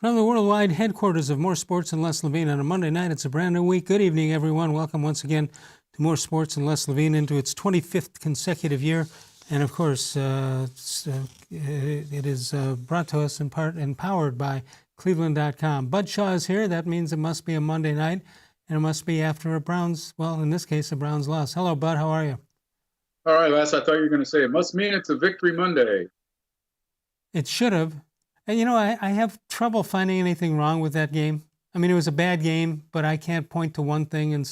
From the worldwide headquarters of More Sports and Less Levine on a Monday night, it's a brand new week. Good evening, everyone. Welcome once again to More Sports and Less Levine into its 25th consecutive year. And of course, it is brought to us in part and powered by cleveland.com. Bud Shaw is here. That means it must be a Monday night, and it must be after a Browns, well, in this case, a Browns loss. Hello, Bud. How are you? All right, Les, I thought you were going to say it must mean it's a victory Monday. It should have. And, you know, I have trouble finding anything wrong with that game. I mean, it was a bad game, but I can't point to one thing and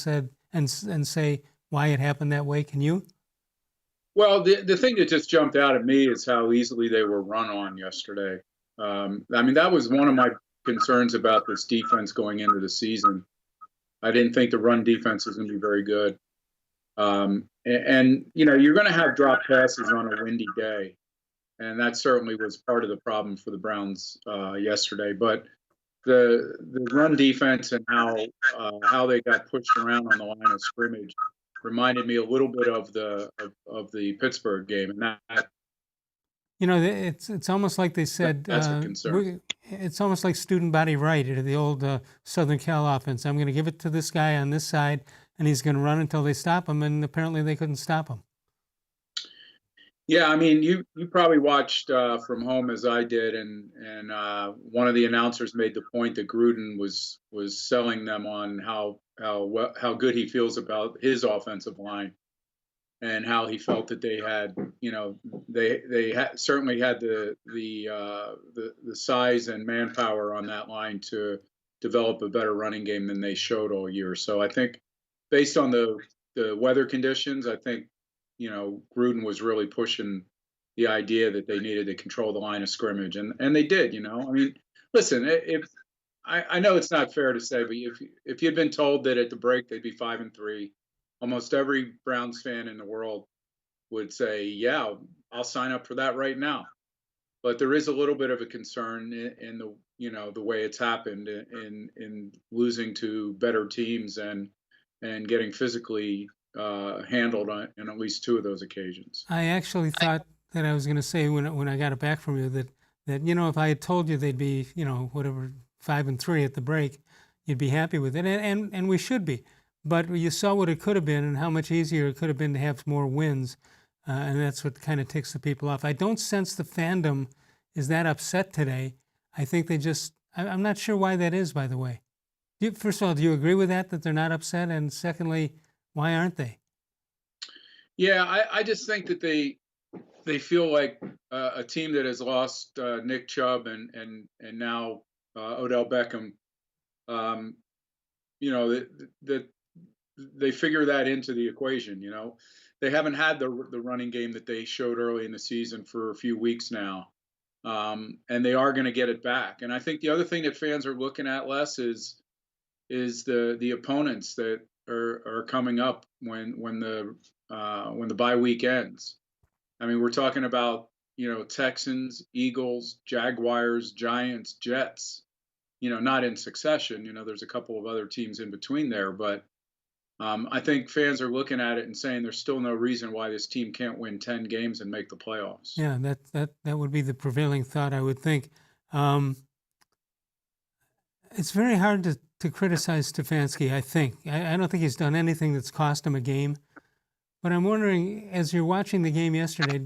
say why it happened that way. Can you? Well, the thing that just jumped out at me is how easily they were run on yesterday. I mean, that was one of my concerns about this defense going into the season. I didn't think the run defense was going to be very good. And you know, you're going to have drop passes on a windy day. And that certainly was part of the problem for the Browns yesterday. But the run defense and how they got pushed around on the line of scrimmage reminded me a little bit of the Pittsburgh game, and that You know, it's almost like they said. that's a concern. It's almost like student body right, the old Southern Cal offense. I'm going to give it to this guy on this side, and he's going to run until they stop him. And apparently, they couldn't stop him. Yeah, I mean, you probably watched from home as I did, and one of the announcers made the point that Gruden was selling them on how good he feels about his offensive line, and how he felt that they had, you know, certainly had the size and manpower on that line to develop a better running game than they showed all year. So I think, based on the weather conditions, I think, you know, Gruden was really pushing the idea that they needed to control the line of scrimmage, and they did. You know, I mean, listen, if I know it's not fair to say, but if you'd been told that at the break they'd be 5-3, almost every Browns fan in the world would say, "Yeah, I'll sign up for that right now." But there is a little bit of a concern in the, you know, the way it's happened in losing to better teams and getting physically handled on at least two of those occasions. I actually thought that I was going to say when I got it back from you that you know, if I had told you they'd be, you know, whatever 5-3 at the break, you'd be happy with it, and we should be. But you saw what it could have been and how much easier it could have been to have more wins, and that's what kind of ticks the people off. I don't sense the fandom is that upset today. I think they just, I'm not sure why that is, by the way. First of all, do you agree with that they're not upset? And secondly, why aren't they? Yeah, I just think that they feel like a team that has lost Nick Chubb and now Odell Beckham. You know, that they figure that into the equation. You know, they haven't had the running game that they showed early in the season for a few weeks now, and they are going to get it back. And I think the other thing that fans are looking at, Les, is the opponents that are coming up when the bye week ends. I mean, we're talking about, you know, Texans, Eagles, Jaguars, Giants, Jets. You know, not in succession. You know, there's a couple of other teams in between there, but I think fans are looking at it and saying there's still no reason why this team can't win 10 games and make the playoffs. Yeah, that would be the prevailing thought, I would think. It's very hard to criticize Stefanski, I think. I don't think he's done anything that's cost him a game. But I'm wondering, as you're watching the game yesterday,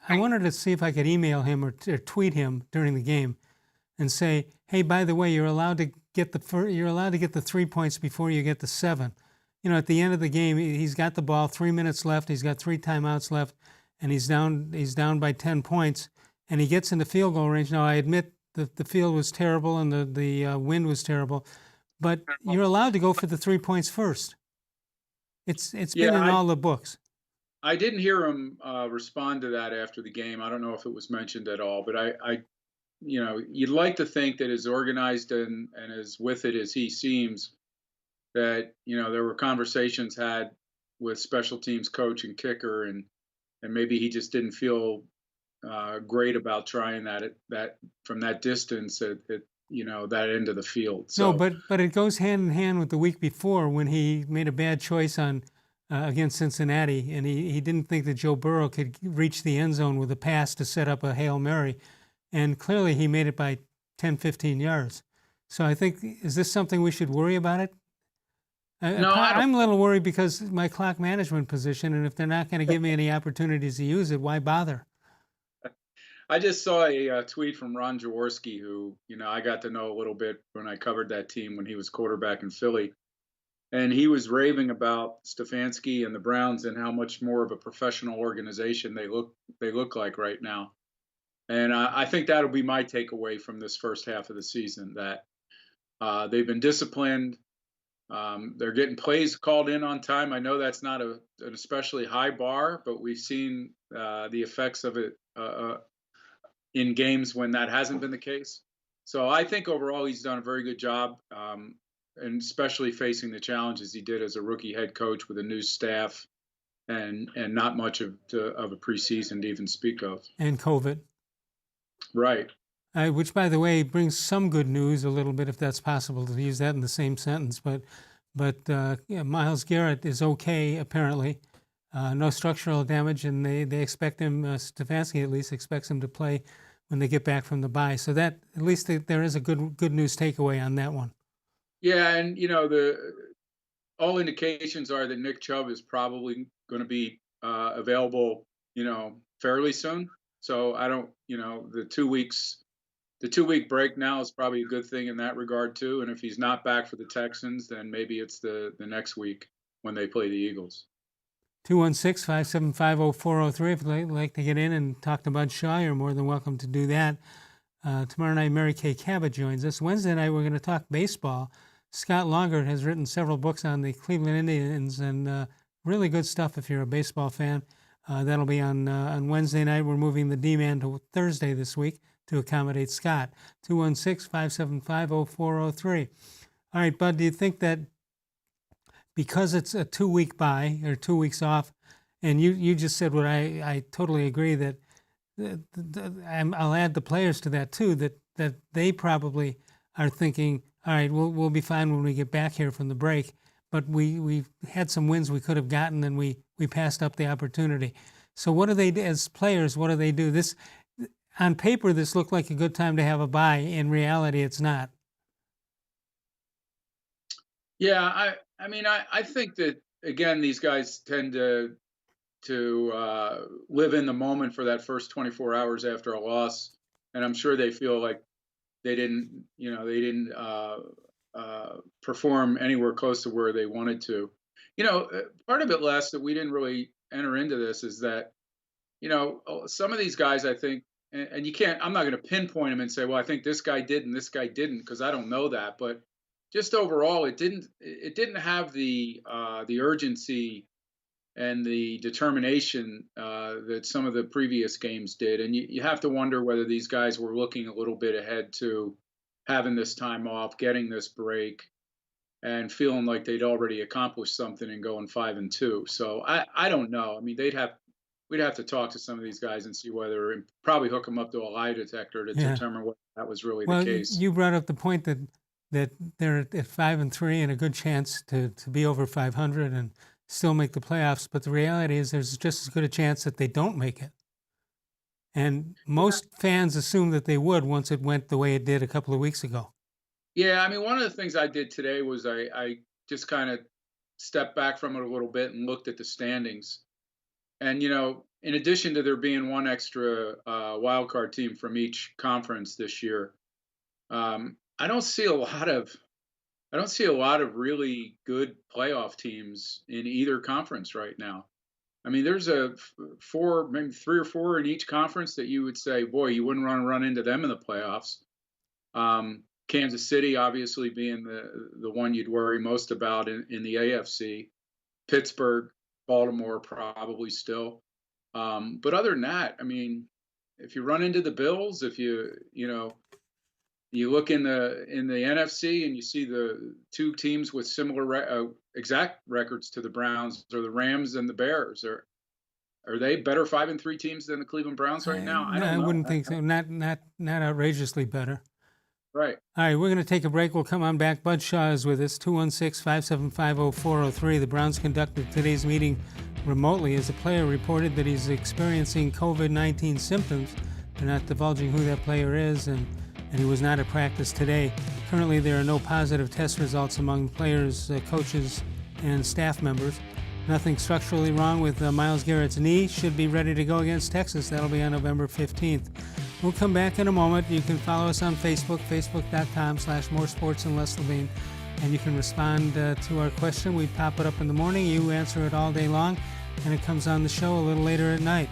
I wanted to see if I could email him or tweet him during the game and say, "Hey, by the way, you're allowed to get the 3 points before you get the 7." You know, at the end of the game, he's got the ball, 3 minutes left, he's got 3 timeouts left, and he's down by 10 points, and he gets into field goal range. Now, I admit that the field was terrible and the wind was terrible, but you're allowed to go for the 3 points first. It's been in all the books. I didn't hear him respond to that after the game. I don't know if it was mentioned at all, but I you know, you'd like to think that as organized and as with it as he seems, that, you know, there were conversations had with special teams coach and kicker, and maybe he just didn't feel great about trying that from that distance at you know, that end of the field. So, no, but it goes hand in hand with the week before when he made a bad choice on against Cincinnati, and he didn't think that Joe Burrow could reach the end zone with a pass to set up a Hail Mary, and clearly he made it by 10, 15 yards. So I think, is this something we should worry about it? No, I don't. I'm a little worried because my clock management position, and if they're not going to give me any opportunities to use it, why bother? I just saw a tweet from Ron Jaworski, who I got to know a little bit when I covered that team when he was quarterback in Philly, and he was raving about Stefanski and the Browns and how much more of a professional organization they look like right now. And I think that'll be my takeaway from this first half of the season, that they've been disciplined. They're getting plays called in on time. I know that's not an especially high bar, but we've seen the effects of it in games when that hasn't been the case. So I think overall he's done a very good job, and especially facing the challenges he did as a rookie head coach with a new staff and not much of a preseason to even speak of. And COVID. Right. Which, by the way, brings some good news a little bit, if that's possible to use that in the same sentence. But yeah, Myles Garrett is okay, apparently. No structural damage, and they expect him, Stefanski at least, expects him to play when they get back from the bye. So that, at least there is a good news takeaway on that one. Yeah, and all indications are that Nick Chubb is probably going to be available, fairly soon. So I don't, the 2 weeks. The 2-week break now is probably a good thing in that regard too. And if he's not back for the Texans, then maybe it's the next week when they play the Eagles. 216-575-0403. If you'd like to get in and talk to Bud Shaw, you're more than welcome to do that. Tomorrow night, Mary Kay Cabot joins us. Wednesday night, we're going to talk baseball. Scott Longert has written several books on the Cleveland Indians, and really good stuff if you're a baseball fan. That'll be on Wednesday night. We're moving the D-Man to Thursday this week to accommodate Scott. 216-575-0403. All right, Bud, do you think that because it's a 2-week bye or 2 weeks off, and you just said what I totally agree, that I'll add the players to that too, that they probably are thinking, all right, we'll be fine when we get back here from the break, but we've had some wins we could have gotten, and we passed up the opportunity. So what do they do as players? What do they do? This, on paper, this looked like a good time to have a bye. In reality, it's not. Yeah, I think that again, these guys tend to live in the moment for that first 24 hours after a loss, and I'm sure they feel like they didn't perform anywhere close to where they wanted to. Part of it, Les, that we didn't really enter into this is that some of these guys, I think. And you can't. I'm not going to pinpoint them and say, well, I think this guy did and this guy didn't, because I don't know that. But just overall, it didn't have the urgency and the determination that some of the previous games did. And you have to wonder whether these guys were looking a little bit ahead to having this time off, getting this break, and feeling like they'd already accomplished something and going 5-2. So I don't know. I mean, we'd have to talk to some of these guys and see whether, and probably hook them up to a lie detector to determine whether that was really the case. You brought up the point that they're at 5-3 and a good chance to be over 500 and still make the playoffs. But the reality is there's just as good a chance that they don't make it. And most fans assumed that they would once it went the way it did a couple of weeks ago. Yeah, I mean, one of the things I did today was I just kind of stepped back from it a little bit and looked at the standings. And, in addition to there being one extra wild card team from each conference this year, I don't see a lot of really good playoff teams in either conference right now. I mean, there's maybe 3 or 4 in each conference that you would say, boy, you wouldn't want to run into them in the playoffs. Kansas City, obviously, being the one you'd worry most about in the AFC. Pittsburgh, Baltimore, probably still. But other than that, I mean, if you run into the Bills, if you look in the NFC and you see the 2 teams with similar exact records to the Browns, or the Rams and the Bears, are they better 5-3 teams than the Cleveland Browns right now? I wouldn't think so. Not outrageously better. Right. All right, we're going to take a break. We'll come on back. Bud Shaw is with us, 216-575-0403. The Browns conducted today's meeting remotely as a player reported that he's experiencing COVID-19 symptoms. They're not divulging who that player is, and and he was not at practice today. Currently, there are no positive test results among players, coaches, and staff members. Nothing structurally wrong with Myles Garrett's knee. Should be ready to go against Texas. That'll be on November 15th. We'll come back in a moment. You can follow us on Facebook, facebook.com/More Sports and Les Levine. And you can respond to our question. We pop it up in the morning. You answer it all day long, and it comes on the show a little later at night.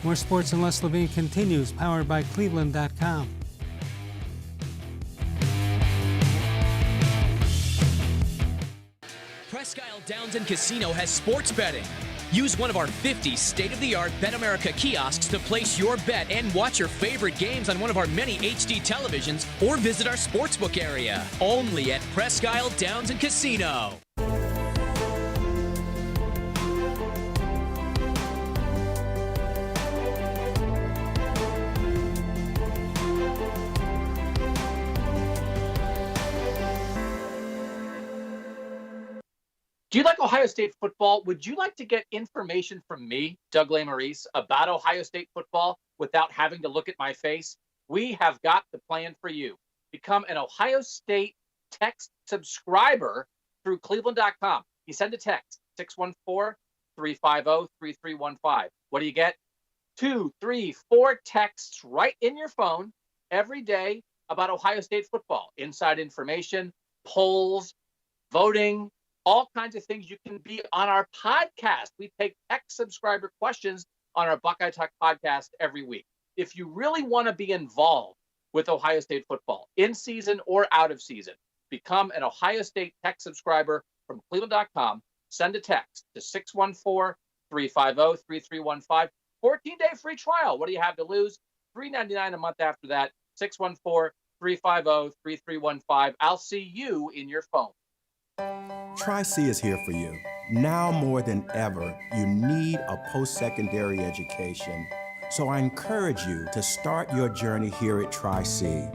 More Sports and Les Levine continues, powered by cleveland.com. Presque Isle Downs and Casino has sports betting. Use one of our 50 state-of-the-art Bet America kiosks to place your bet and watch your favorite games on one of our many HD televisions or visit our sportsbook area. Only at Presque Isle Downs and Casino. Do you like Ohio State football? Would you like to get information from me, Doug Lesmerises, about Ohio State football without having to look at my face? We have got the plan for you. Become an Ohio State text subscriber through cleveland.com. You send a text, 614-350-3315. What do you get? 2, 3, 4 texts right in your phone every day about Ohio State football. Inside information, polls, voting, all kinds of things. You can be on our podcast. We take text subscriber questions on our Buckeye Talk podcast every week. If you really want to be involved with Ohio State football, in season or out of season, become an Ohio State text subscriber from cleveland.com. Send a text to 614-350-3315. 14-day free trial. What do you have to lose? $3.99 a month after that. 614-350-3315. I'll see you in your phone. Tri-C is here for you. Now more than ever, you need a post-secondary education. So I encourage you to start your journey here at Tri-C.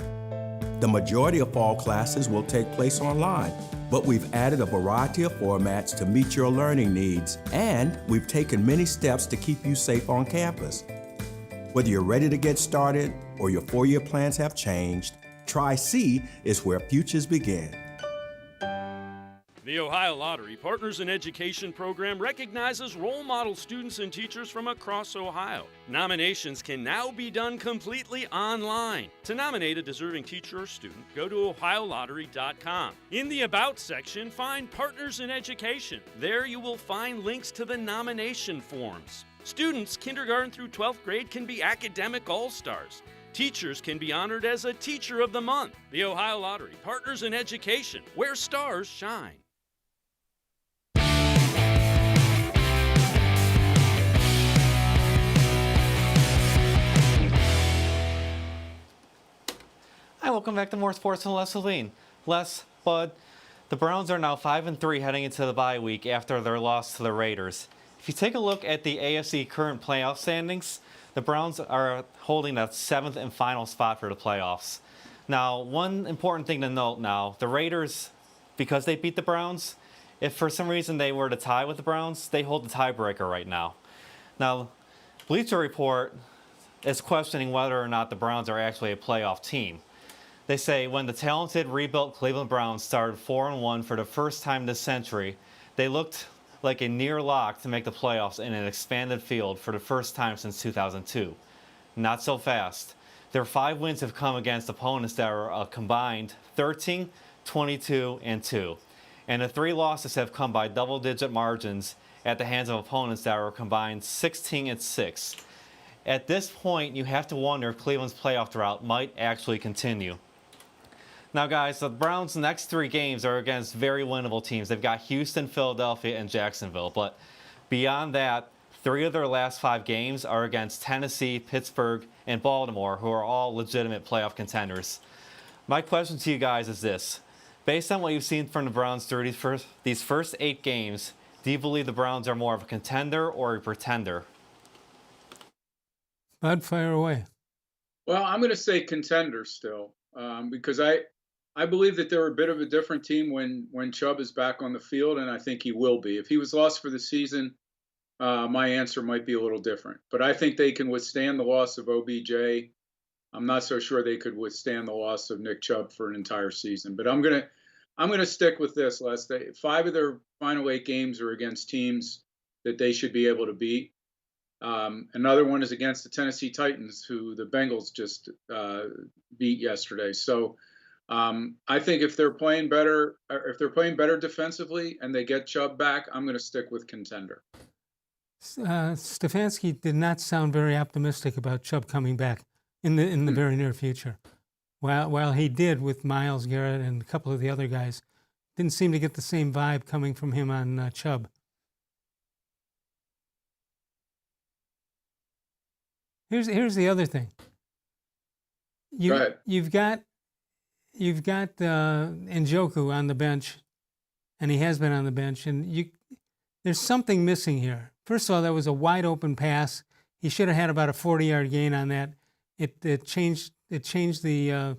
The majority of fall classes will take place online, but we've added a variety of formats to meet your learning needs, and we've taken many steps to keep you safe on campus. Whether you're ready to get started or your four-year plans have changed, Tri-C is where futures begin. The Ohio Lottery Partners in Education program recognizes role model students and teachers from across Ohio. Nominations can now be done completely online. To nominate a deserving teacher or student, go to ohiolottery.com. In the About section, find Partners in Education. There you will find links to the nomination forms. Students kindergarten through 12th grade can be academic all-stars. Teachers can be honored as a Teacher of the Month. The Ohio Lottery Partners in Education, where stars shine. Hi, welcome back to More Sports and Les Levine. Les, Bud, the Browns are now 5-3 heading into the bye week after their loss to the Raiders. If you take a look at the AFC current playoff standings, the Browns are holding that 7th and final spot for the playoffs. Now, one important thing to note now, the Raiders, because they beat the Browns, if for some reason they were to tie with the Browns, they hold the tiebreaker right now. Now, Bleacher Report is questioning whether or not the Browns are actually a playoff team. They say when the talented rebuilt Cleveland Browns started 4-1 for the first time this century, they looked like a near lock to make the playoffs in an expanded field for the first time since 2002. Not so fast. Their 5 wins have come against opponents that are a combined 13, 22, and 2. And the 3 losses have come by double-digit margins at the hands of opponents that are combined 16 and 6. At this point, you have to wonder if Cleveland's playoff drought might actually continue. Now, guys, the Browns' next 3 games are against very winnable teams. They've got Houston, Philadelphia, and Jacksonville. But beyond that, 3 of their last 5 games are against Tennessee, Pittsburgh, and Baltimore, who are all legitimate playoff contenders. My question to you guys is this. Based on what you've seen from the Browns through these first 8 games, do you believe the Browns are more of a contender or a pretender? Bud, fire away. Well, I'm going to say contender still, because I believe that they're a bit of a different team when Chubb is back on the field, and I think he will be. If he was lost for the season, my answer might be a little different. But I think they can withstand the loss of OBJ. I'm not so sure they could withstand the loss of Nick Chubb for an entire season. But I'm gonna stick with this, Les. 5 of their final 8 games are against teams that they should be able to beat. Another one is against the Tennessee Titans, who the Bengals just beat yesterday. So I think if they're playing better, or if they're playing better defensively and they get Chubb back, I'm going to stick with Contender. Stefanski did not sound very optimistic about Chubb coming back in the very near future. While he did with Myles Garrett and a couple of the other guys, didn't seem to get the same vibe coming from him on Chubb. Here's the other thing. Go ahead. You've got Njoku on the bench, and he has been on the bench, and there's something missing here. First of all, that was a wide open pass. He should have had about a 40-yard gain on that. It changed the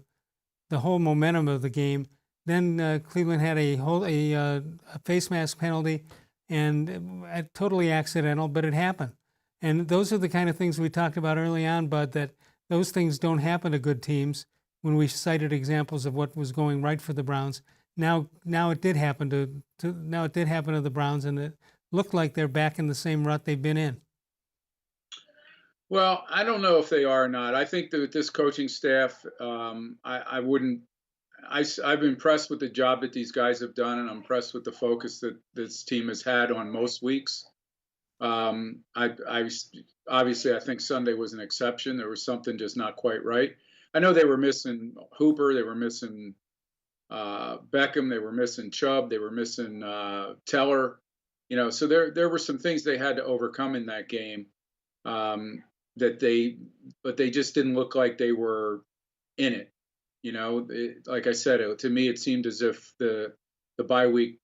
whole momentum of the game. Then Cleveland had a face mask penalty, and totally accidental, but it happened. And those are the kind of things we talked about early on, Bud, that those things don't happen to good teams. When we cited examples of what was going right for the Browns, now it did happen to the Browns, and it looked like they're back in the same rut they've been in. Well, I don't know if they are or not. I think that with this coaching staff, I wouldn't. I've been impressed with the job that these guys have done, and I'm impressed with the focus that this team has had on most weeks. Obviously, I think Sunday was an exception. There was something just not quite right. I know they were missing Hooper, they were missing Beckham, they were missing Chubb, they were missing Teller. So there were some things they had to overcome in that game, but they just didn't look like they were in it. Like I said, to me, it seemed as if the bye week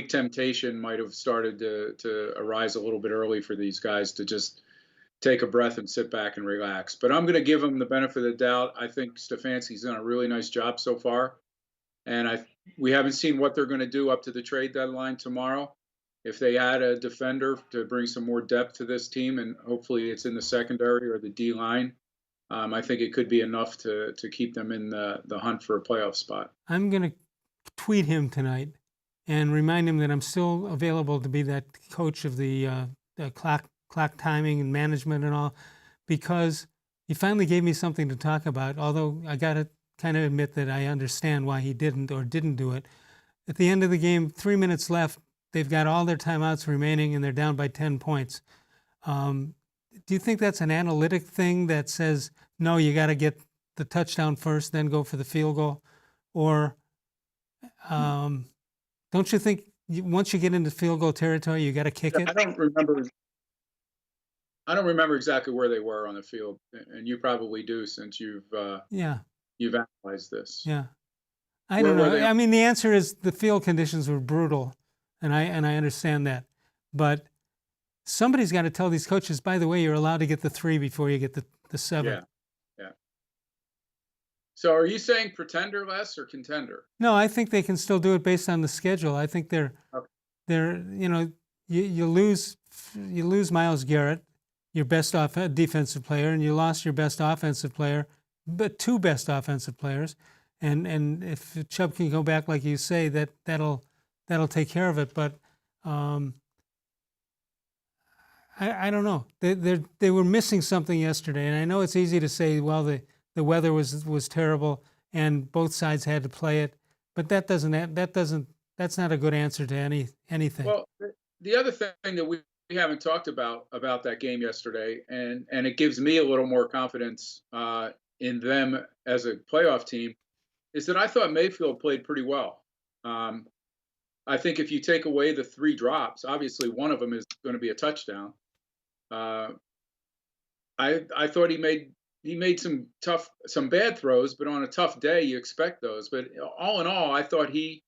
temptation might have started to arise a little bit early for these guys to just take a breath and sit back and relax. But I'm going to give them the benefit of the doubt. I think Stefanski's done a really nice job so far, and we haven't seen what they're going to do up to the trade deadline tomorrow. If they add a defender to bring some more depth to this team, and hopefully it's in the secondary or the D line, I think it could be enough to keep them in the hunt for a playoff spot. I'm going to tweet him tonight and remind him that I'm still available to be that coach of the clock timing and management and all, because he finally gave me something to talk about, although I got to kind of admit that I understand why he didn't do it. At the end of the game, 3 minutes left, they've got all their timeouts remaining, and they're down by 10 points. Do you think that's an analytic thing that says, no, you got to get the touchdown first, then go for the field goal? Or don't you think once you get into field goal territory, you got to kick it? I don't remember exactly where they were on the field, and you probably do since you've analyzed this. Yeah, I don't know. I mean, the answer is the field conditions were brutal, and I understand that, but somebody's got to tell these coaches, by the way, you're allowed to get the 3 before you get the 7. Yeah. So are you saying pretender less or contender? No, I think they can still do it based on the schedule. I think they're you lose Myles Garrett, your best defensive player, and you lost your best offensive player, but 2 best offensive players. And if Chubb can go back, like you say, that'll take care of it. But I don't know. They were missing something yesterday, and I know it's easy to say, well, the weather was terrible and both sides had to play it, but that's not a good answer to anything. Well, the other thing that we haven't talked about that game yesterday, and it gives me a little more confidence in them as a playoff team, is that I thought Mayfield played pretty well. I think if you take away the 3 drops, obviously one of them is going to be a touchdown. I thought he made some bad throws, but on a tough day you expect those. But all in all, I thought he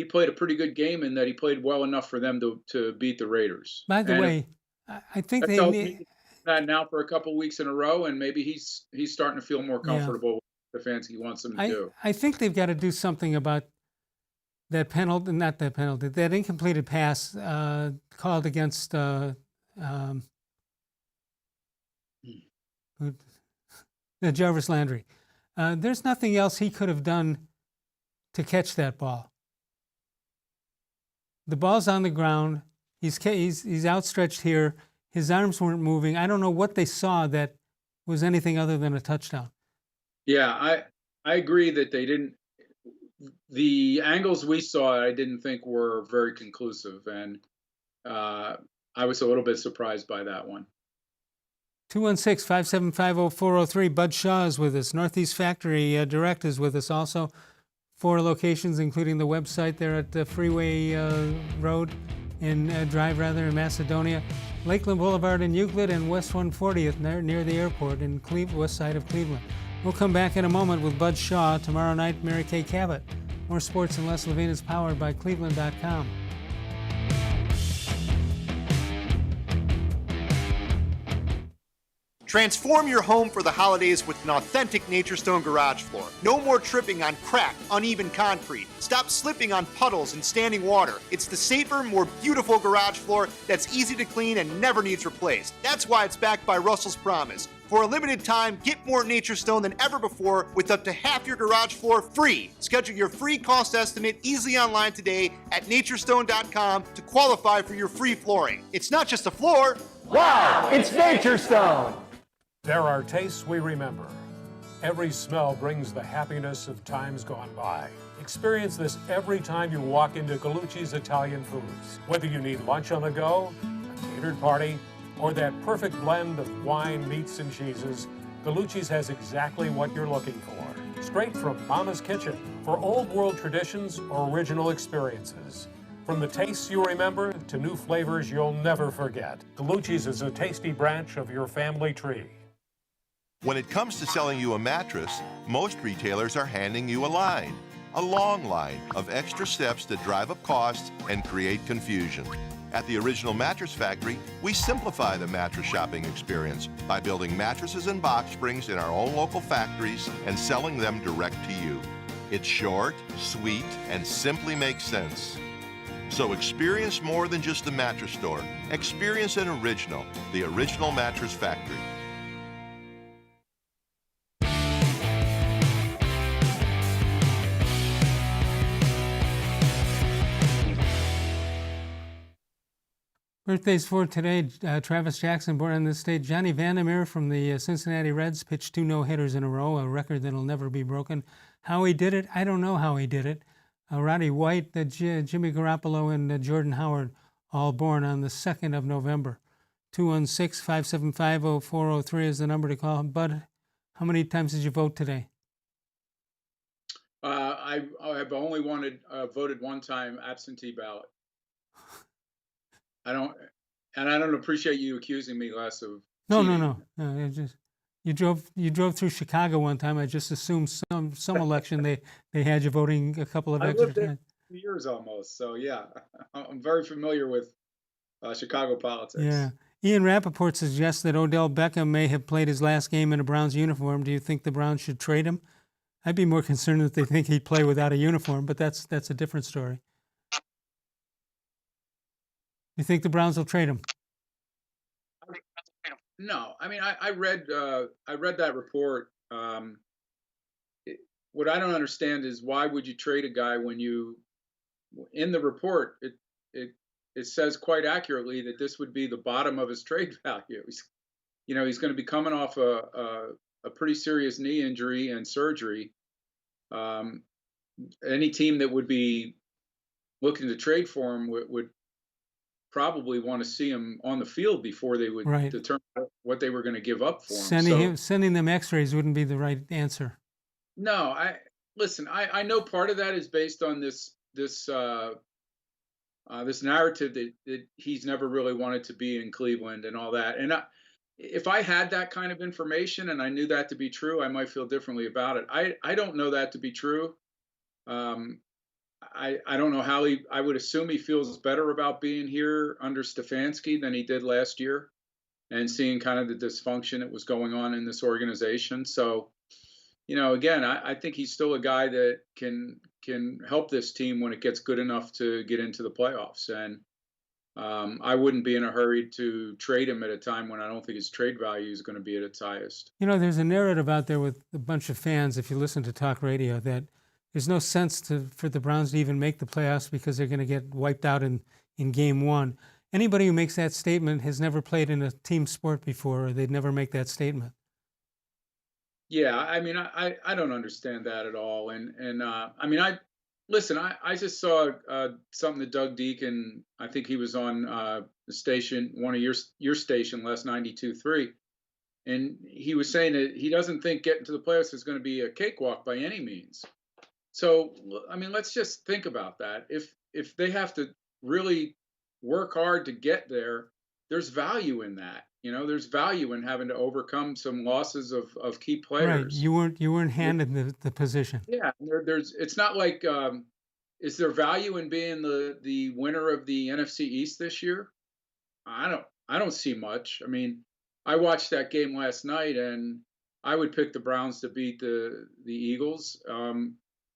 played a pretty good game, and that he played well enough for them to beat the Raiders. By the way, I think they need that now for a couple weeks in a row, and maybe he's starting to feel more comfortable with the fans he wants them to do. I think they've got to do something about that penalty, not that penalty, that incompleted pass called against Jarvis Landry. There's nothing else he could have done to catch that ball. The ball's on the ground. He's outstretched here. His arms weren't moving. I don't know what they saw that was anything other than a touchdown. Yeah, I agree that they didn't. The angles we saw, I didn't think were very conclusive, and I was a little bit surprised by that one. 216-575-0403. Bud Shaw is with us. Northeast Factory Direct is with us also. 4 locations, including the website there at Freeway Road Drive in Macedonia, Lakeland Boulevard in Euclid, and West 140th near the airport in west side of Cleveland. We'll come back in a moment with Bud Shaw. Tomorrow night, Mary Kay Cabot. More sports and less. Levine is powered by cleveland.com. Transform your home for the holidays with an authentic Nature Stone garage floor. No more tripping on cracked, uneven concrete. Stop slipping on puddles and standing water. It's the safer, more beautiful garage floor that's easy to clean and never needs replaced. That's why it's backed by Russell's Promise. For a limited time, get more Nature Stone than ever before with up to half your garage floor free. Schedule your free cost estimate easily online today at naturestone.com to qualify for your free flooring. It's not just a floor. Wow, it's Nature Stone! There are tastes we remember. Every smell brings the happiness of times gone by. Experience this every time you walk into Gallucci's Italian Foods. Whether you need lunch on the go, a catered party, or that perfect blend of wine, meats, and cheeses, Gallucci's has exactly what you're looking for. Straight from Mama's Kitchen for old world traditions or original experiences. From the tastes you remember to new flavors you'll never forget. Gallucci's is a tasty branch of your family tree. When it comes to selling you a mattress, most retailers are handing you a long line of extra steps that drive up costs and create confusion. At the Original Mattress Factory, we simplify the mattress shopping experience by building mattresses and box springs in our own local factories and selling them direct to you. It's short, sweet, and simply makes sense. So experience more than just a mattress store. Experience an original, the Original Mattress Factory. Birthdays for today, Travis Jackson, born in this state. Johnny Vandermeer from the Cincinnati Reds pitched 2 no-hitters in a row, a record that'll never be broken. How he did it, I don't know how he did it. Roddy White, Jimmy Garoppolo, and Jordan Howard, all born on the 2nd of November. 216-575-0403 is the number to call. Bud, how many times did you vote today? I've only voted one time, absentee ballot. I don't appreciate you accusing me less of cheating. No. It's just, you drove through Chicago one time. I just assumed some election they had you voting a couple of extra times. I lived times. there 2 years almost, so yeah, I'm very familiar with Chicago politics. Yeah. Ian Rappaport suggests that Odell Beckham may have played his last game in a Browns uniform. Do you think the Browns should trade him? I'd be more concerned that they think he'd play without a uniform, but that's a different story. You think the Browns will trade him? No, I mean I read that report. What I don't understand is why would you trade a guy when in the report it says quite accurately that this would be the bottom of his trade value. He's going to be coming off a pretty serious knee injury and surgery. Any team that would be looking to trade for him would probably want to see him on the field before they would determine what they were going to give up for him. Sending them X-rays wouldn't be the right answer. No, I know part of that is based on this narrative that he's never really wanted to be in Cleveland and all that. And if I had that kind of information and I knew that to be true, I might feel differently about it. I don't know that to be true. I don't know how I would assume he feels better about being here under Stefanski than he did last year and seeing kind of the dysfunction that was going on in this organization. So, again, I think he's still a guy that can help this team when it gets good enough to get into the playoffs. And, I wouldn't be in a hurry to trade him at a time when I don't think his trade value is going to be at its highest. You know, there's a narrative out there with a bunch of fans, if you listen to talk radio, that there's no sense for the Browns to even make the playoffs because they're going to get wiped out in game one. Anybody who makes that statement has never played in a team sport before, or they'd never make that statement. Yeah, I mean, I don't understand that at all. And I mean, I just saw something that Doug Deacon, I think he was on the station, one of your station, last 92.3, and he was saying that he doesn't think getting to the playoffs is going to be a cakewalk by any means. So, I mean, let's just think about that. If they have to really work hard to get there, there's value in that. You know, there's value in having to overcome some losses of key Right. players. You weren't handed the position. Yeah, there's. It's not like. Is there value in being the winner of the NFC East this year? I don't see much. I mean, I watched that game last night, and I would pick the Browns to beat the Eagles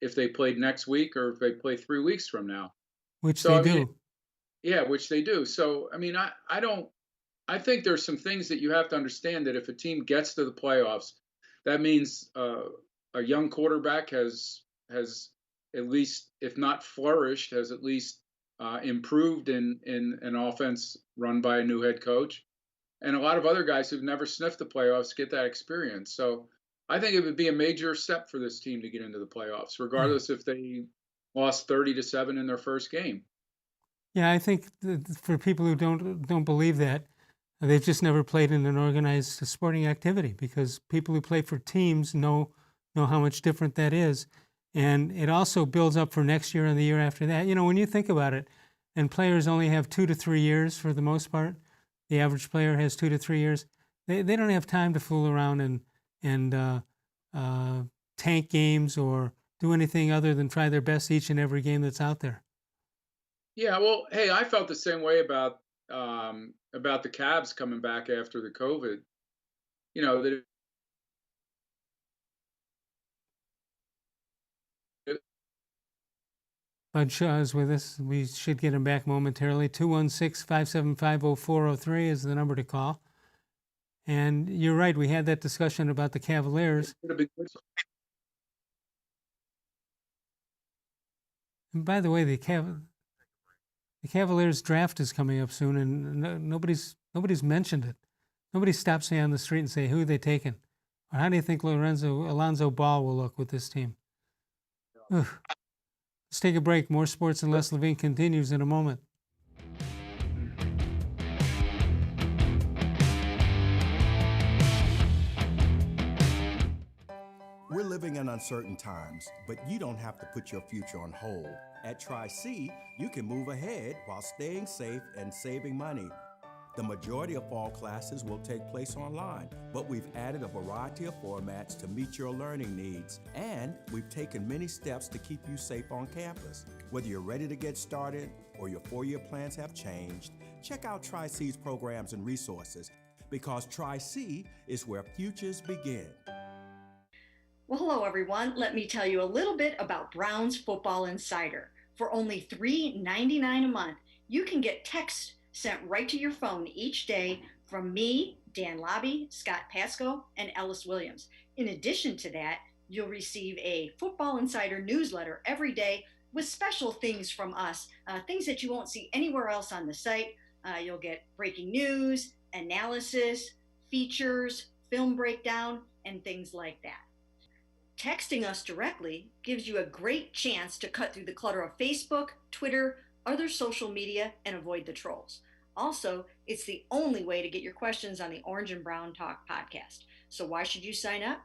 if they played next week or if they play 3 weeks from now. Which So they I mean, do. yeah, which they do. So I mean, I don't. I think there's some things that you have to understand, that if a team gets to the playoffs, that means a young quarterback has at least, if not flourished, has at least improved in an offense run by a new head coach, and a lot of other guys who've never sniffed the playoffs get that experience. So I think it would be a major step for this team to get into the playoffs, regardless if they lost 30-7 in their first game. Yeah, I think for people who don't believe that, they've just never played in an organized sporting activity, because people who play for teams know how much different that is. And it also builds up for next year and the year after that. You know, when you think about it, and players only have 2 to 3 years for the most part, the average player has 2 to 3 years, they don't have time to fool around and tank games or do anything other than try their best each and every game that's out there. Yeah, well, hey, I felt the same way about the Cavs coming back after the COVID. You know, that Bud Shaw is with us. We should get him back momentarily. 216-575-0403 is the number to call. And you're right, we had that discussion about the Cavaliers. And by the way, the Cavaliers draft is coming up soon, and nobody's mentioned it. Nobody stops me on the street and say, who are they taking? Or how do you think Alonzo Ball will look with this team? Ugh. Let's take a break. More Sports and Les Levine continues in a moment. We're living in uncertain times, but you don't have to put your future on hold. At Tri-C, you can move ahead while staying safe and saving money. The majority of fall classes will take place online, but we've added a variety of formats to meet your learning needs, and we've taken many steps to keep you safe on campus. Whether you're ready to get started or your four-year plans have changed, check out Tri-C's programs and resources, because Tri-C is where futures begin. Well, hello everyone. Let me tell you a little bit about Browns Football Insider. For only $3.99 a month, you can get text sent right to your phone each day from me, Dan Lobby, Scott Pasco, and Ellis Williams. In addition to that, you'll receive a Football Insider newsletter every day with special things from us, things that you won't see anywhere else on the site. You'll get breaking news, analysis, features, film breakdown, and things like that. Texting us directly gives you a great chance to cut through the clutter of Facebook, Twitter, other social media, and avoid the trolls. Also, it's the only way to get your questions on the Orange and Brown Talk podcast. So why should you sign up?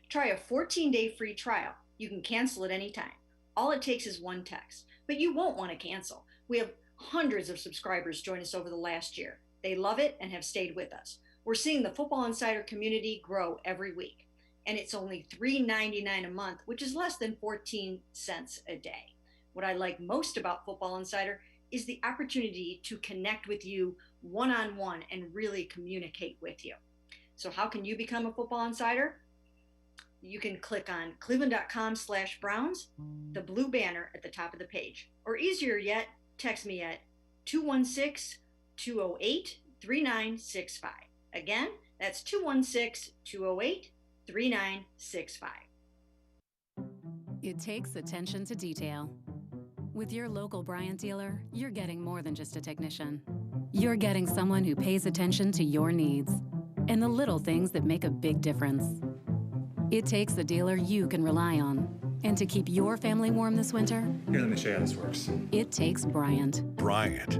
Try a 14-day free trial. You can cancel at any time. All it takes is one text, but you won't want to cancel. We have hundreds of subscribers join us over the last year. They love it and have stayed with us. We're seeing the Football Insider community grow every week, and it's only $3.99 a month, which is less than 14 cents a day. What I like most about Football Insider is the opportunity to connect with you one-on-one and really communicate with you. So how can you become a Football Insider? You can click on cleveland.com/Browns, the blue banner at the top of the page. Or easier yet, text me at 216-208-3965. Again, that's 216-208-3965. It takes attention to detail. With your local Bryant dealer, you're getting more than just a technician. You're getting someone who pays attention to your needs and the little things that make a big difference. It takes a dealer you can rely on. And to keep your family warm this winter, here, let me show you how this works. It takes Bryant. Bryant.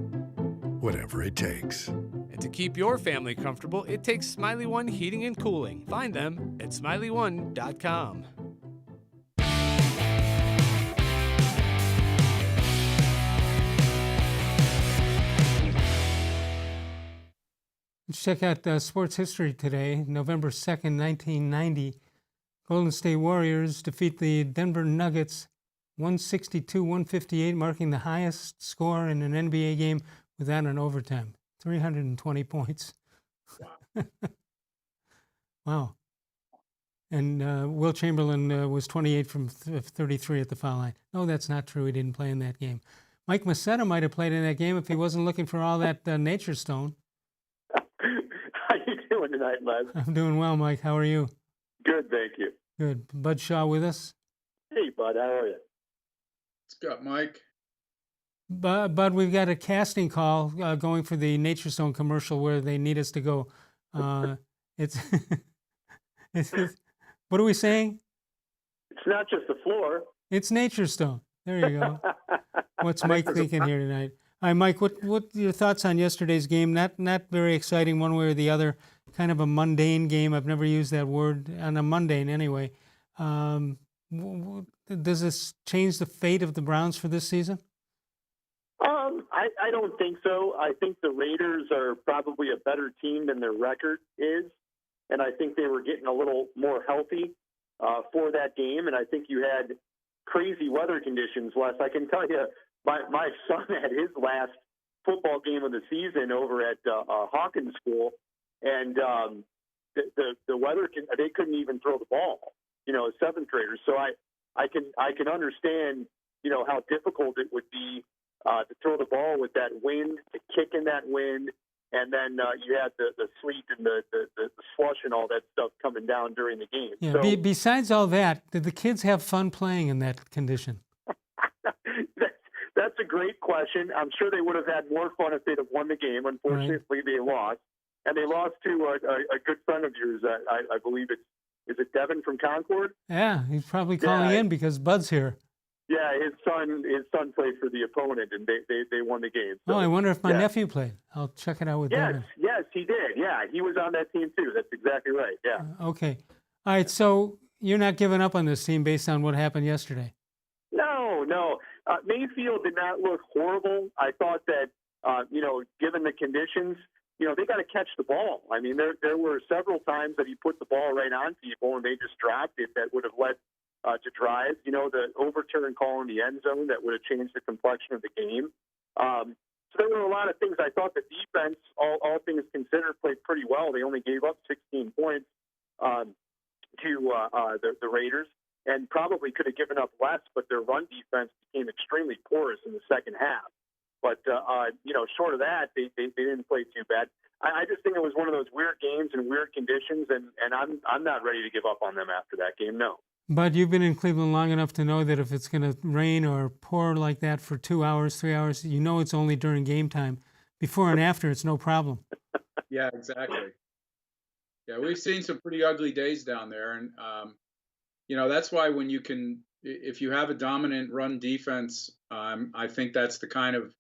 Whatever it takes. And to keep your family comfortable, it takes Smiley One Heating and Cooling. Find them at smiley1.com. Let's check out sports history today. November 2nd, 1990. Golden State Warriors defeat the Denver Nuggets 162-158, marking the highest score in an NBA game without an overtime. 320 points. Wow. Wow. And Will Chamberlain was 28 from 33 at the foul line. No, that's not true. He didn't play in that game. Mike Masetta might have played in that game if he wasn't looking for all that nature stone. How you doing tonight, Les? I'm doing well, Mike. How are you? Good, thank you. Good. Bud Shaw with us? Hey, Bud, how are you? What's got Mike? Bud, we've got a casting call going for the Nature Stone commercial where they need us to go. It's, what are we saying? It's not just the floor. It's Nature Stone. There you go. What's Mike thinking here tonight? Hi, Mike. What your thoughts on yesterday's game? Not very exciting one way or the other. Kind of a mundane game. I've never used that word on a mundane anyway. Does this change the fate of the Browns for this season? I don't think so. I think the Raiders are probably a better team than their record is, and I think they were getting a little more healthy for that game. And I think you had crazy weather conditions, Les. I can tell you, my son had his last football game of the season over at Hawkins School, and the weather they couldn't even throw the ball. Seventh graders. So I can understand how difficult it would be to throw the ball with that wind, to kick in that wind, and then you had the sleet and the slush and all that stuff coming down during the game. Yeah. So, besides all that, did the kids have fun playing in that condition? That's a great question. I'm sure they would have had more fun if they'd have won the game. Unfortunately, They lost, and they lost to a good friend of yours. I believe is it Devin from Concord? Yeah, he's probably calling in because Bud's here. Yeah, his son played for the opponent, and they won the game. So, I wonder if my nephew played. I'll check it out with Devin. Yes, he did. Yeah, he was on that team too. That's exactly right. Yeah. Okay. All right. So you're not giving up on this team based on what happened yesterday? No. Mayfield did not look horrible. I thought that, given the conditions, they got to catch the ball. I mean, there were several times that he put the ball right on people and they just dropped it that would have led to drives. The overturn call in the end zone that would have changed the complexion of the game. So there were a lot of things. I thought the defense, all things considered, played pretty well. They only gave up 16 points to the Raiders, and probably could have given up less, but their run defense became extremely porous in the second half. But, short of that, they didn't play too bad. I just think it was one of those weird games and weird conditions, and I'm not ready to give up on them after that game, no. But you've been in Cleveland long enough to know that if it's going to rain or pour like that for 2 hours, 3 hours, it's only during game time. Before and after, it's no problem. Yeah, exactly. Yeah, we've seen some pretty ugly days down there, and that's why if you have a dominant run defense, I think that's the kind of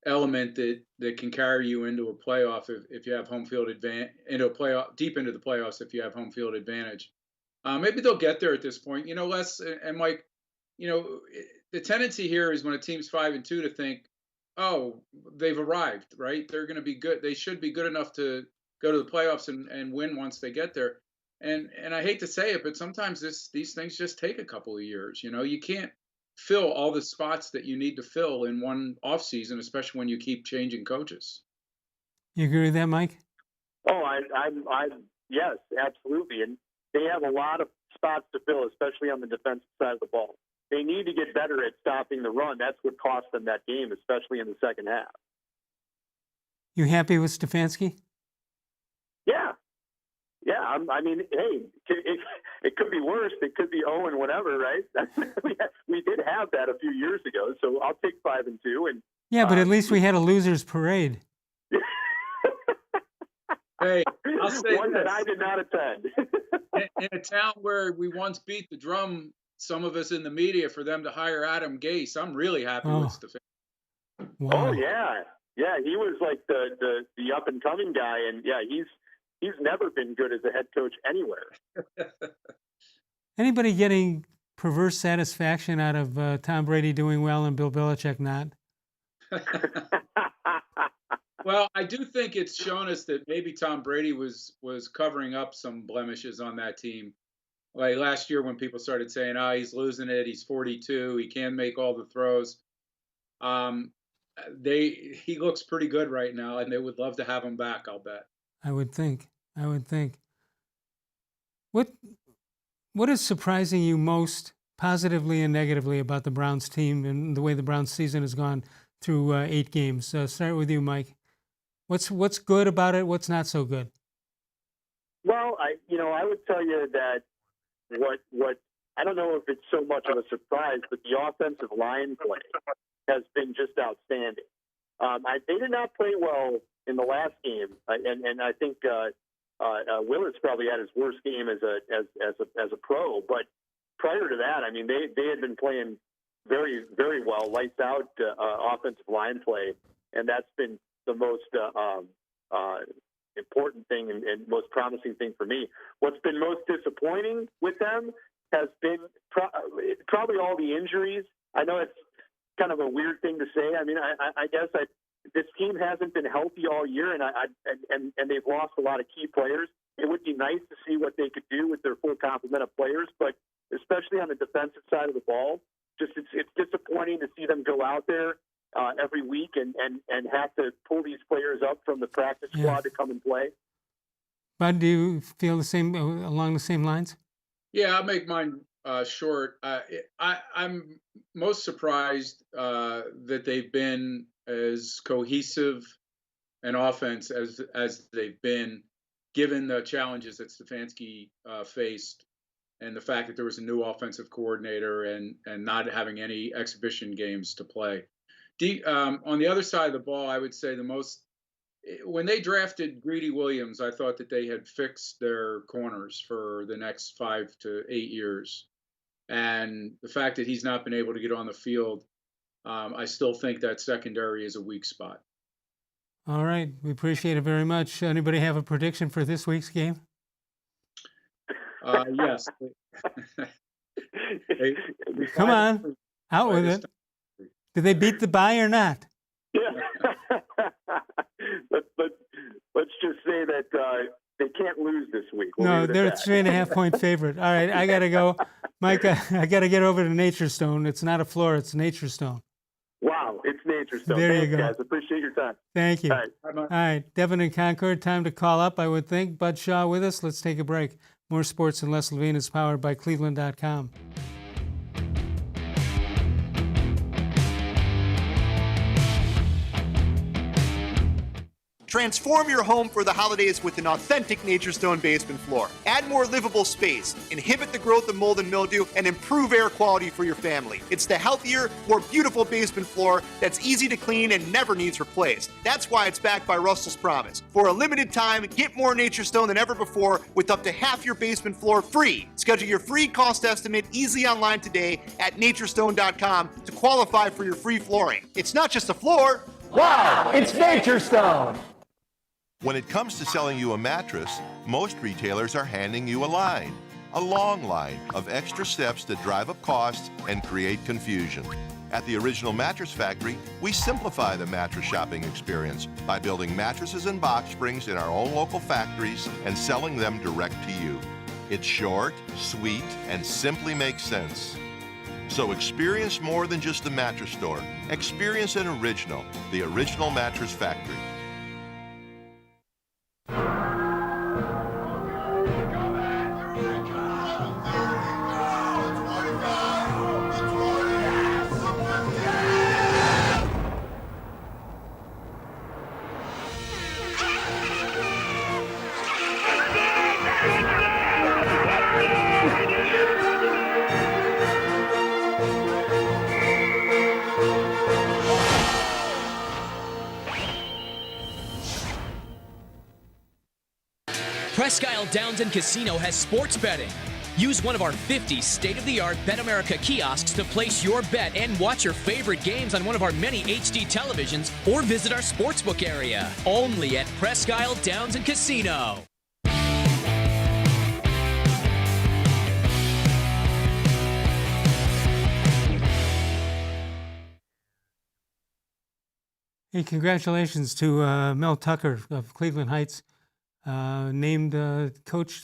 element that can carry you into a playoff if you have home field advantage, deep into the playoffs if you have home field advantage. Maybe they'll get there at this point. Les and Mike, the tendency here is when a team's 5-2 to think, oh, they've arrived, right? They're going to be good. They should be good enough to go to the playoffs and win once they get there. And I hate to say it, but sometimes these things just take a couple of years. You can't fill all the spots that you need to fill in one off season, especially when you keep changing coaches. You agree with that, Mike? Oh, yes, absolutely. And they have a lot of spots to fill, especially on the defensive side of the ball. They need to get better at stopping the run. That's what cost them that game, especially in the second half. You happy with Stefanski? Yeah. I mean, hey, it could be worse. It could be 0 and whatever, right? We did have that a few years ago, so I'll take 5-2. And yeah, but at least we had a losers parade. Hey, I'll say one this. that I did not attend. in a town where we once beat the drum, some of us in the media, for them to hire Adam Gase, I'm really happy with Stefanski. Wow. Oh yeah, he was like the up and coming guy, and yeah, he's never been good as a head coach anywhere. Anybody getting perverse satisfaction out of Tom Brady doing well and Bill Belichick not? Well, I do think it's shown us that maybe Tom Brady was covering up some blemishes on that team. Like last year when people started saying, he's losing it, he's 42, he can't make all the throws. He looks pretty good right now, and they would love to have him back, I'll bet. I would think. What is surprising you most positively and negatively about the Browns team and the way the Browns season has gone through 8 games? Start with you, Mike. What's good about it? What's not so good? Well, I would tell you that what I don't know if it's so much of a surprise, but the offensive line play has been just outstanding. They did not play well in the last game, and I think Willis probably had his worst game as a pro. But prior to that, I mean, they had been playing very, very well, lights out offensive line play, and that's been the most important thing and most promising thing for me. What's been most disappointing with them has been probably all the injuries. I know it's kind of a weird thing to say. I mean, I guess this team hasn't been healthy all year, and they've lost a lot of key players. It would be nice to see what they could do with their full complement of players, but especially on the defensive side of the ball, it's disappointing to see them go out there every week and have to pull these players up from the practice squad to come and play. Bud, do you feel the same along the same lines? Yeah, I'll make mine short. I'm most surprised that they've been as cohesive an offense as they've been, given the challenges that Stefanski faced, and the fact that there was a new offensive coordinator and not having any exhibition games to play. On the other side of the ball, I would say when they drafted Greedy Williams, I thought that they had fixed their corners for the next 5 to 8 years. And the fact that he's not been able to get on the field, I still think that secondary is a weak spot. All right. We appreciate it very much. Anybody have a prediction for this week's game? Yes. Come on. Out with it. Did they beat the bye or not? Yeah. Let's just say that they can't lose this week. No, they're a 3.5-point favorite. All right, I got to go. Mike, I got to get over to Nature Stone. It's not a floor, it's Nature Stone. Wow, it's Nature Stone. There Thanks, you go. Guys. Appreciate your time. Thank you. All right. All right, Devin and Concord, time to call up, I would think. Bud Shaw with us. Let's take a break. More Sports and Les Levine is powered by cleveland.com. Transform your home for the holidays with an authentic Nature Stone basement floor. Add more livable space, inhibit the growth of mold and mildew, and improve air quality for your family. It's the healthier, more beautiful basement floor that's easy to clean and never needs replaced. That's why it's backed by Russell's Promise. For a limited time, get more Nature Stone than ever before with up to half your basement floor free. Schedule your free cost estimate easily online today at naturestone.com to qualify for your free flooring. It's not just a floor. Wow, it's Nature Stone. When it comes to selling you a mattress, most retailers are handing you a long line of extra steps that drive up costs and create confusion. At the Original Mattress Factory, we simplify the mattress shopping experience by building mattresses and box springs in our own local factories and selling them direct to you. It's short, sweet, and simply makes sense. So experience more than just a mattress store. Experience an original, the Original Mattress Factory. Presque Isle Downs and Casino has sports betting. Use one of our 50 state-of-the-art Bet America kiosks to place your bet and watch your favorite games on one of our many HD televisions or visit our sportsbook area. Only at Presque Isle Downs and Casino. Hey, congratulations to Mel Tucker of Cleveland Heights, named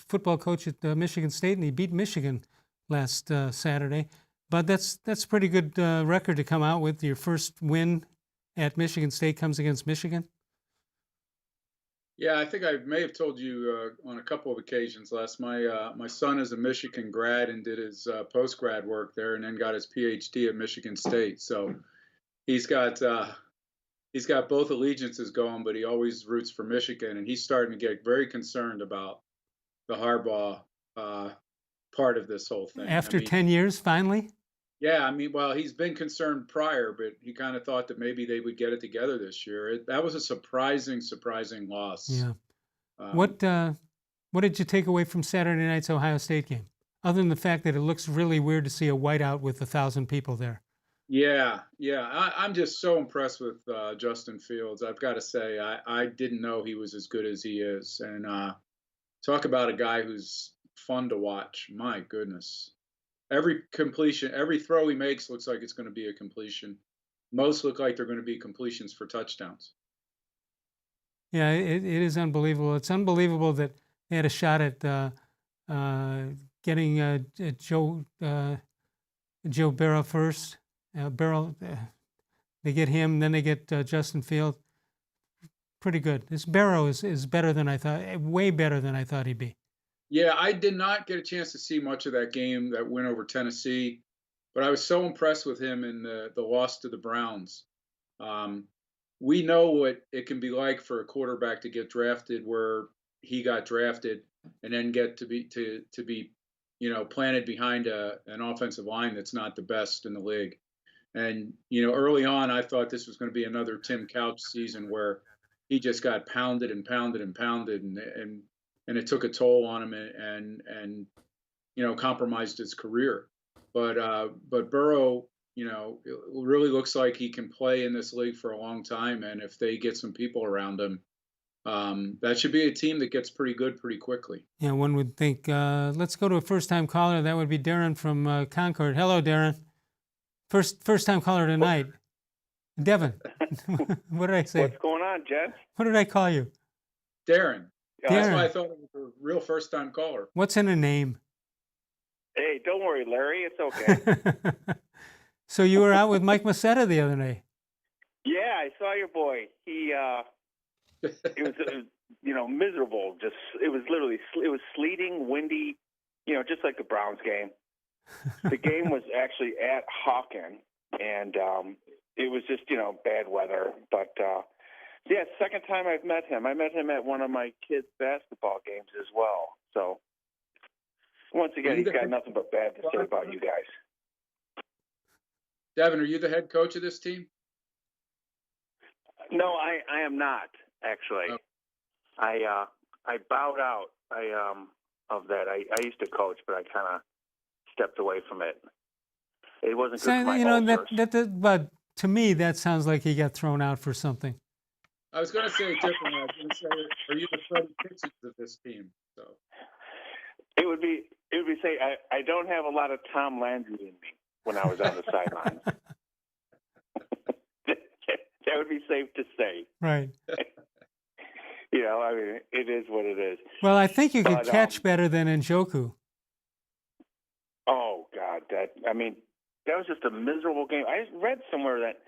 football coach at Michigan State, and he beat Michigan last Saturday. But that's a pretty good record to come out with. Your first win at Michigan State comes against Michigan. Yeah, I think I may have told you on a couple of occasions last. My son is a Michigan grad and did his post grad work there, and then got his PhD at Michigan State. So he's got both allegiances going, but he always roots for Michigan, and he's starting to get very concerned about the Harbaugh part of this whole thing. After 10 years, finally? Yeah, I mean, well, he's been concerned prior, but he kind of thought that maybe they would get it together this year. That was a surprising loss. Yeah. What did you take away from Saturday night's Ohio State game, other than the fact that it looks really weird to see a whiteout with 1,000 people there? Yeah. I'm just so impressed with Justin Fields. I've got to say, I didn't know he was as good as he is. And talk about a guy who's fun to watch. My goodness. Every completion, every throw he makes looks like it's going to be a completion. Most look like they're going to be completions for touchdowns. Yeah, it is unbelievable. It's unbelievable that they had a shot at getting Joe Burrow first. Burrow, they get him, then they get Justin Fields. Pretty good. This Burrow is better than I thought, way better than I thought he'd be. Yeah, I did not get a chance to see much of that game, that win over Tennessee, but I was so impressed with him in the loss to the Browns. We know what it can be like for a quarterback to get drafted where he got drafted and then get to be planted behind an offensive line that's not the best in the league. And, early on, I thought this was going to be another Tim Couch season where he just got pounded and pounded and pounded, and it took a toll on him and compromised his career. But Burrow, it really looks like he can play in this league for a long time. And if they get some people around him, that should be a team that gets pretty good pretty quickly. Yeah, one would think. Let's go to a first-time caller. That would be Darren from Concord. Hello, Darren. First-time caller tonight. Devin. What did I say? What's going on, Jed? What did I call you? Darren. That's Darren. why I thought it was a real first-time caller. What's in a name? Hey, don't worry, Larry. It's okay. So you were out with Mike Masetta the other day. Yeah, I saw your boy. He, it was, miserable. It was sleeting, windy, just like the Browns game. The game was actually at Hawken, and it was just, bad weather. But, yeah, second time I've met him. I met him at one of my kids' basketball games as well. So, once again, he's got nothing but bad to say about you guys. Devin, are you the head coach of this team? No, I am not, actually. Oh. I bowed out of that. I used to coach, but I kind of stepped away from it. It wasn't good for my ulcers. But to me, that sounds like he got thrown out for something. I was going to say it differently. I was going to say, are you the Freddie Kitchens of this team? So it would be say I don't have a lot of Tom Landry in me when I was on the sidelines. That would be safe to say. Right. It is what it is. Well, I think you could catch better than Njoku. Oh God, that was just a miserable game. I read somewhere that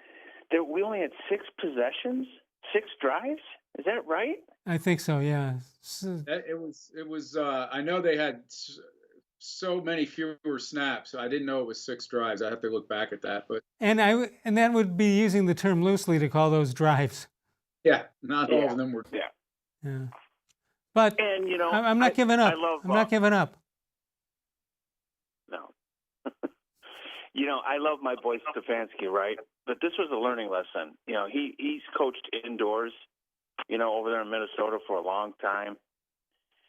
we only had 6 possessions. 6 drives? Is that right? I think so. Yeah. It was. I know they had so many fewer snaps. I didn't know it was 6 drives. I have to look back at that. But and that would be using the term loosely to call those drives. Yeah, not all of them were. Yeah. But I'm not giving up. I'm not giving up. No. I love my boy Stefanski, right? But this was a learning lesson. He's coached indoors, over there in Minnesota for a long time.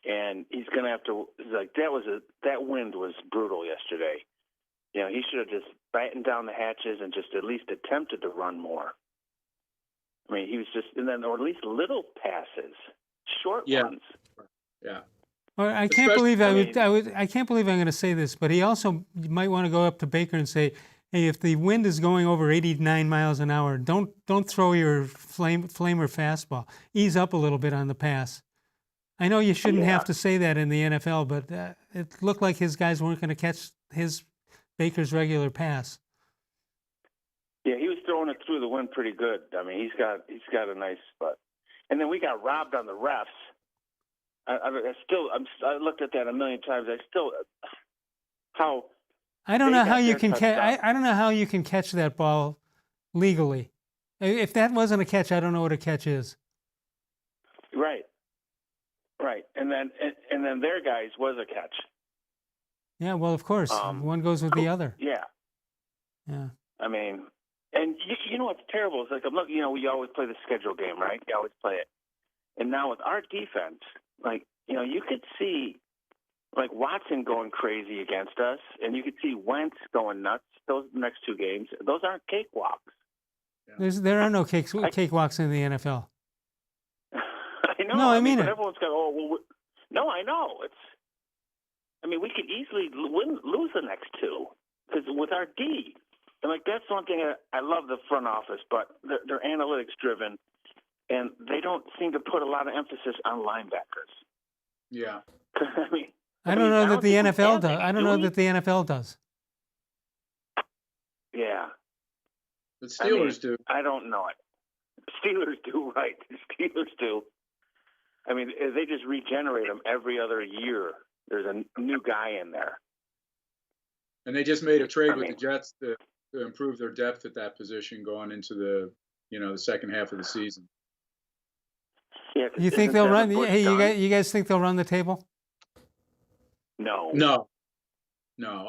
and he's going to have to. Like that wind was brutal yesterday. You know, he should have just battened down the hatches and just at least attempted to run more. I mean, he was just, and then or at least little passes, short ones. Yeah. Well, I can't believe I can't believe I'm going to say this, but he also might want to go up to Baker and say, "Hey, if the wind is going over 89 miles an hour, don't throw your flamer fastball. Ease up a little bit on the pass." I know you shouldn't have to say that in the NFL, but it looked like his guys weren't going to catch Baker's regular pass. Yeah, he was throwing it through the wind pretty good. I mean, he's got a nice spot. And then we got robbed on the refs. I looked at that a million times. I don't know how you can I don't know how you can catch that ball legally. If that wasn't a catch, I don't know what a catch is. Right. And then their guys was a catch. Yeah, well, of course. One goes with the other. Yeah. Yeah. I mean, and you know what's terrible? It's like, I'm looking, you know, we always play the schedule game, right? You always play it. And now with our defense, like, you know, you could see, like, Watson going crazy against us, and you could see Wentz going nuts. Those next two games, those aren't cakewalks. Yeah. There are no cakewalks in the NFL. I know. No, I mean but it. Everyone's got, no, I know. I mean, we could easily lose the next two because with our D. And, like, that's one thing I love the front office, but they're analytics driven, and they don't seem to put a lot of emphasis on linebackers. Yeah. I don't know that the NFL does. I don't know that the NFL does. Yeah. The Steelers do. I don't know it. Steelers do, right. The Steelers do. I mean, they just regenerate them every other year. There's a new guy in there. And they just made a trade with the Jets to improve their depth at that position going into the second half of the season. Yeah, you think they'll run? Hey, you guys think they'll run the table? No.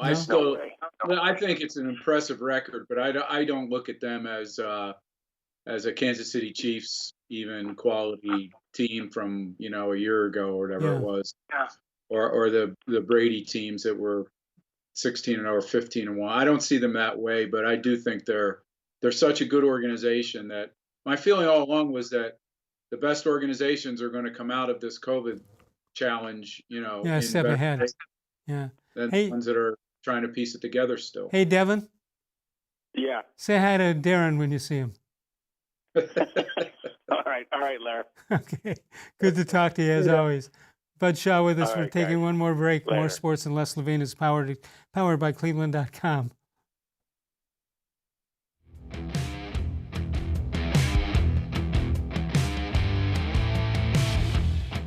I still, I think it's an impressive record, but I don't look at them as a Kansas City Chiefs even quality team from a year ago or whatever it was, or the Brady teams that were 16-0 or 15-1. I don't see them that way, but I do think they're such a good organization that my feeling all along was that the best organizations are going to come out of this COVID challenge, a step ahead. Yeah. Than the ones that are trying to piece it together still. Hey, Devin. Yeah. Say hi to Darren when you see him. All right, Larry. Okay. Good to talk to you as always. Bud Shaw with us. We're taking one more break. Later. More sports and less Levine is powered by cleveland.com.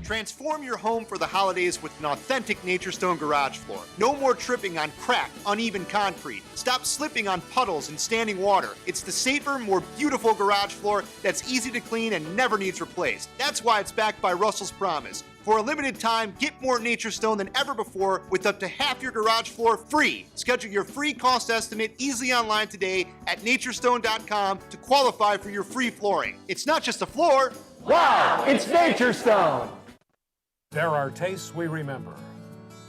Transform your home for the holidays with an authentic Nature Stone garage floor. No more tripping on cracked, uneven concrete. Stop slipping on puddles and standing water. It's the safer, more beautiful garage floor that's easy to clean and never needs replaced. That's why it's backed by Russell's Promise. For a limited time, get more Nature Stone than ever before with up to half your garage floor free. Schedule your free cost estimate easily online today at naturestone.com to qualify for your free flooring. It's not just a floor. Wow, it's Nature Stone. There are tastes we remember.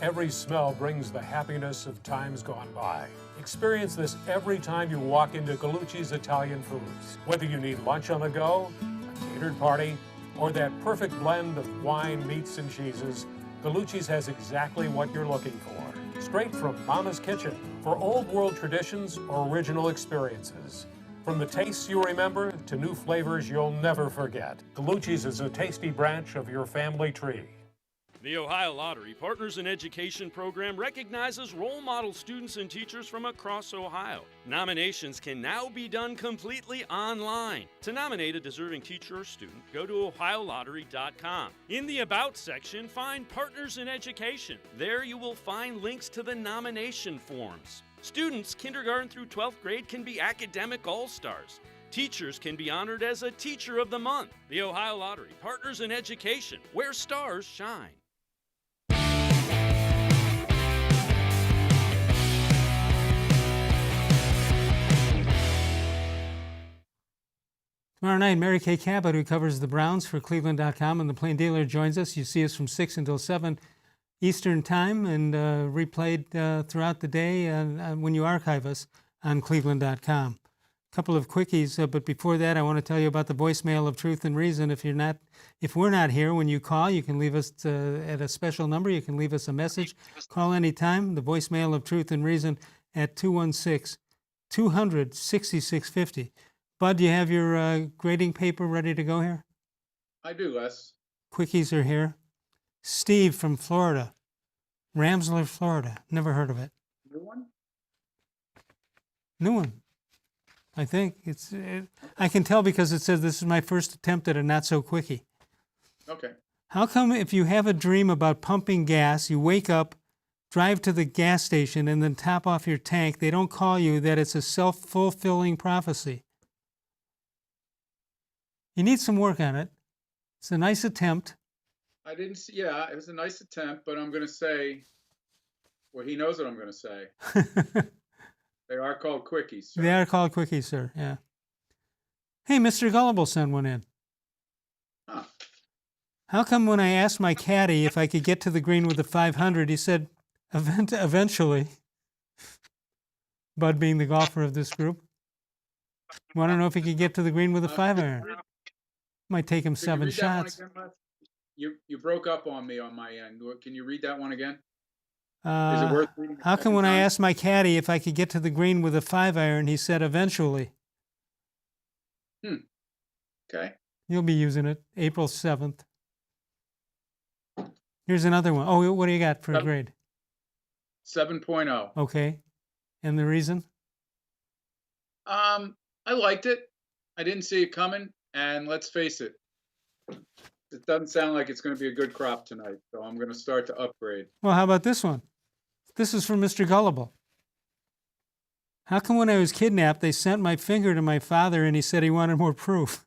Every smell brings the happiness of times gone by. Experience this every time you walk into Gallucci's Italian Foods. Whether you need lunch on the go, a catered party, or that perfect blend of wine, meats, and cheeses, Gallucci's has exactly what you're looking for. Straight from Mama's Kitchen for old world traditions or original experiences. From the tastes you remember to new flavors you'll never forget. Gallucci's is a tasty branch of your family tree. The Ohio Lottery Partners in Education program recognizes role model students and teachers from across Ohio. Nominations can now be done completely online. To nominate a deserving teacher or student, go to OhioLottery.com. In the About section, find Partners in Education. There you will find links to the nomination forms. Students kindergarten through 12th grade can be academic all-stars. Teachers can be honored as a Teacher of the Month. The Ohio Lottery Partners in Education, where stars shine. Tomorrow night, Mary Kay Cabot, who covers the Browns for cleveland.com and the Plain Dealer, joins us. You see us from 6 until 7 Eastern Time and replayed throughout the day when you archive us on cleveland.com. A couple of quickies, but before that, I want to tell you about the voicemail of Truth and Reason. If we're not here when you call, you can leave us at a special number. You can leave us a message. Call anytime. The voicemail of Truth and Reason at 216-200-6650. Bud, do you have your grading paper ready to go here? I do, Les. Quickies are here. Steve from Florida, Ramsler, Florida. Never heard of it. New one? New one. I think I can tell because it says this is my first attempt at a not so quickie. Okay. How come if you have a dream about pumping gas, you wake up, drive to the gas station, and then top off your tank, they don't call you that it's a self-fulfilling prophecy? You need some work on it. It's a nice attempt. I didn't see, yeah, it was a nice attempt, but I'm going to say, well, he knows what I'm going to say. They are called quickies, sir. They are called quickies, sir, yeah. Hey, Mr. Gullible sent one in. Huh. How come when I asked my caddy if I could get to the green with a 500, he said, eventually, Bud being the golfer of this group, want to know if he could get to the green with a 5-iron. Might take him 7 shots. You broke up on me on my end. Can you read that one again? Is it worth reading? How come when I asked my caddy if I could get to the green with a 5-iron, he said eventually. Okay. You'll be using it April 7th. Here's another one. Oh, what do you got for a grade? 7.0. Okay. And the reason? I liked it. I didn't see it coming, and let's face it, it doesn't sound like it's going to be a good crop tonight, so I'm going to start to upgrade. Well, how about this one? This is from Mr. Gullible. How come when I was kidnapped, they sent my finger to my father and he said he wanted more proof?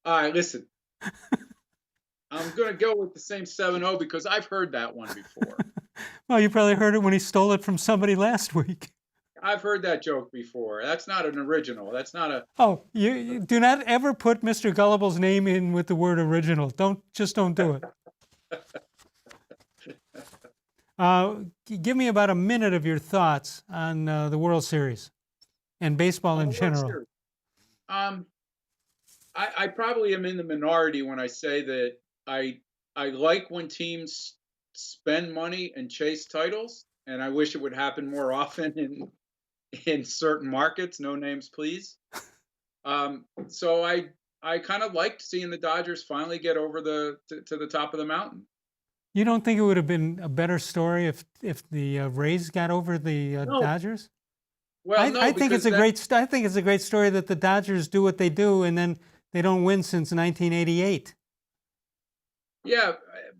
All right, listen. I'm going to go with the same 7.0 because I've heard that one before. Well, you probably heard it when he stole it from somebody last week. I've heard that joke before. That's not an original. That's not a... Oh, you do not ever put Mr. Gullible's name in with the word original. Don't do it. Give me about a minute of your thoughts on the World Series and baseball in general. I probably am in the minority when I say that I like when teams spend money and chase titles, and I wish it would happen more often in certain markets. No names, please. So I kind of liked seeing the Dodgers finally get over to the top of the mountain. You don't think it would have been a better story if the Rays got over the Dodgers? Well, I think it's a great story that the Dodgers do what they do and then they don't win since 1988. Yeah,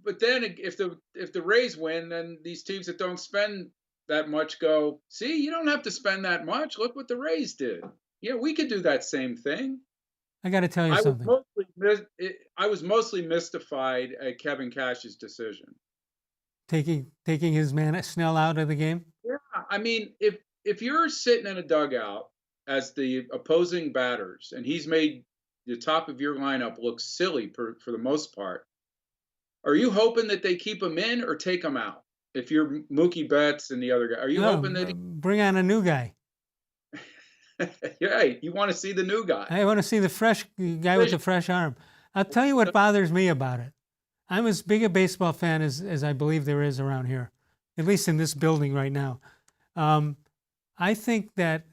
but then if the Rays win, then these teams that don't spend that much go, see, you don't have to spend that much. Look what the Rays did. Yeah, we could do that same thing. I got to tell you something. I was mostly mystified at Kevin Cash's decision. Taking his man Snell out of the game? Yeah, I mean, if you're sitting in a dugout as the opposing batters and he's made the top of your lineup look silly for the most part, are you hoping that they keep him in or take him out? If you're Mookie Betts and the other guy, are you hoping that bring on a new guy? Yeah, you want to see the new guy. I want to see the fresh guy with the fresh arm. I'll tell you what bothers me about it. I'm as big a baseball fan as I believe there is around here, at least in this building right now. I think that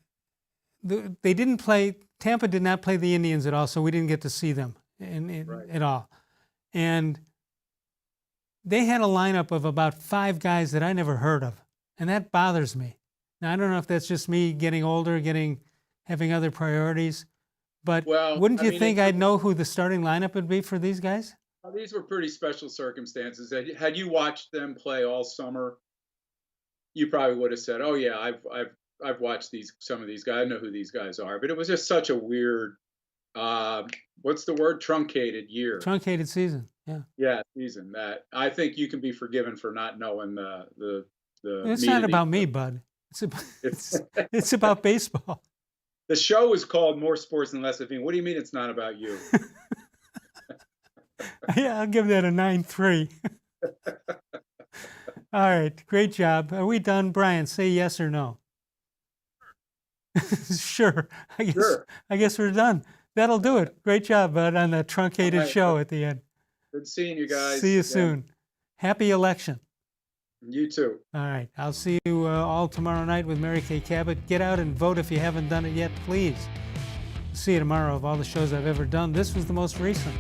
they didn't play. Tampa did not play the Indians at all, so we didn't get to see them at all. And they had a lineup of about 5 guys that I never heard of, and that bothers me. Now, I don't know if that's just me getting older, having other priorities, but wouldn't you think I'd know who the starting lineup would be for these guys? Well, these were pretty special circumstances. Had you watched them play all summer, you probably would have said, "Oh yeah, I've watched some of these guys. I know who these guys are." But it was just such a weird, what's the word? Truncated year. Truncated season. Yeah. Yeah, season. That I think you can be forgiven for not knowing the. It's not about me, Bud. It's about baseball. The show is called More Sports and Less Levine. What do you mean it's not about you? Yeah, I'll give that a 9.3. All right, great job. Are we done, Brian? Say yes or no. Sure. I guess we're done. That'll do it. Great job, bud, on the truncated show at the end. Good seeing you guys. See you soon. Happy election. You too. All right. I'll see you all tomorrow night with Mary Kay Cabot. Get out and vote if you haven't done it yet, please. See you tomorrow. Of all the shows I've ever done, this was the most recent.